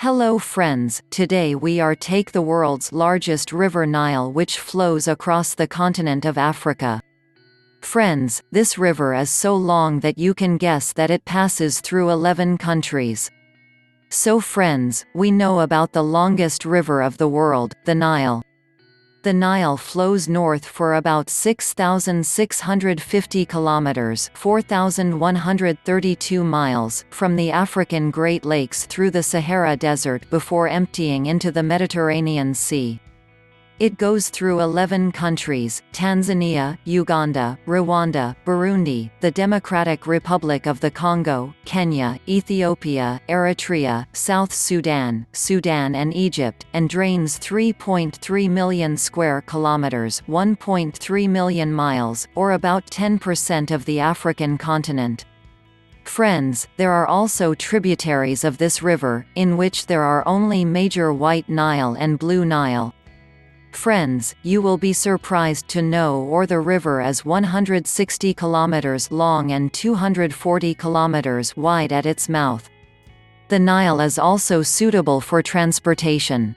Hello friends, today we are take the world's largest river Nile which flows across the continent of Africa. Friends, this river is so long that you can guess that it passes through 11 countries. So friends, we know about the longest river of the world, the Nile. The Nile flows north for about 6,650 kilometers, 4,132 miles, from the African Great Lakes through the Sahara Desert before emptying into the Mediterranean Sea. It goes through 11 countries: Tanzania, Uganda, Rwanda, Burundi, the Democratic Republic of the Congo, Kenya, Ethiopia, Eritrea, South Sudan, Sudan and Egypt, and drains 3.3 million square kilometers, 1.3 million miles, or about 10% of the African continent. Friends, there are also tributaries of this river, in which there are only major White Nile and Blue Nile. Friends, you will be surprised to know the river is 160 kilometers long and 240 kilometers wide at its mouth. The Nile is also suitable for transportation.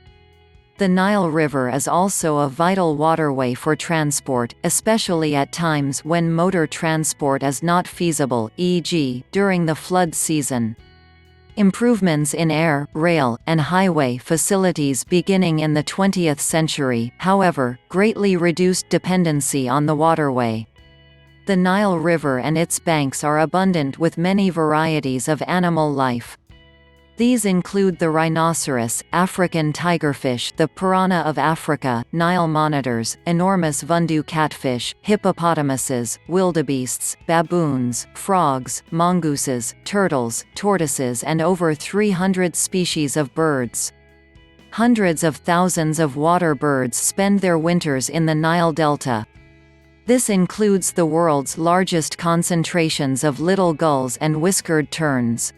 The Nile River is also a vital waterway for transport, especially at times when motor transport is not feasible, e.g., during the flood season. Improvements in air, rail, and highway facilities beginning in the 20th century, however, greatly reduced dependency on the waterway. The Nile River and its banks are abundant with many varieties of animal life. These include the rhinoceros, African tigerfish, the piranha of Africa, Nile monitors, enormous Vundu catfish, hippopotamuses, wildebeests, baboons, frogs, mongooses, turtles, tortoises and over 300 species of birds. Hundreds of thousands of water birds spend their winters in the Nile Delta. This includes the world's largest concentrations of little gulls and whiskered terns.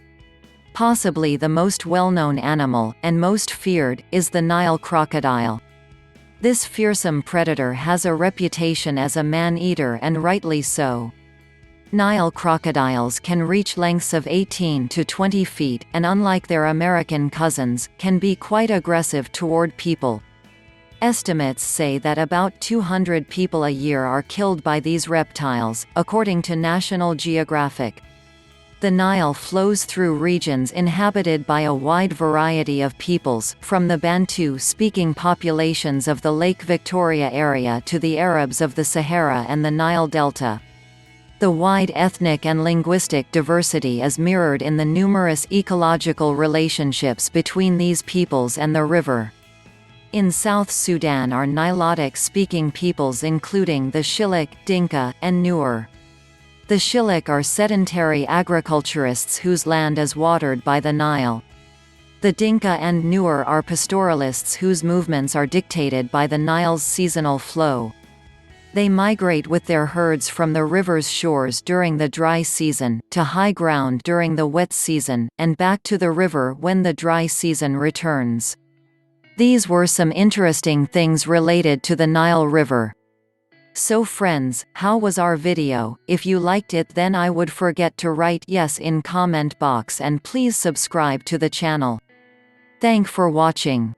Possibly the most well-known animal, and most feared, is the Nile crocodile. This fearsome predator has a reputation as a man-eater, and rightly so. Nile crocodiles can reach lengths of 18 to 20 feet, and unlike their American cousins, can be quite aggressive toward people. Estimates say that about 200 people a year are killed by these reptiles, according to National Geographic. The Nile flows through regions inhabited by a wide variety of peoples, from the Bantu-speaking populations of the Lake Victoria area to the Arabs of the Sahara and the Nile Delta. The wide ethnic and linguistic diversity is mirrored in the numerous ecological relationships between these peoples and the river. In South Sudan are Nilotic-speaking peoples including the Shilluk, Dinka, and Nuer. The Shilluk are sedentary agriculturists whose land is watered by the Nile. The Dinka and Nuer are pastoralists whose movements are dictated by the Nile's seasonal flow. They migrate with their herds from the river's shores during the dry season, to high ground during the wet season, and back to the river when the dry season returns. These were some interesting things related to the Nile River. So friends, how was our video? If you liked it, then I would forget to write yes in comment box and please subscribe to the channel. Thank for watching.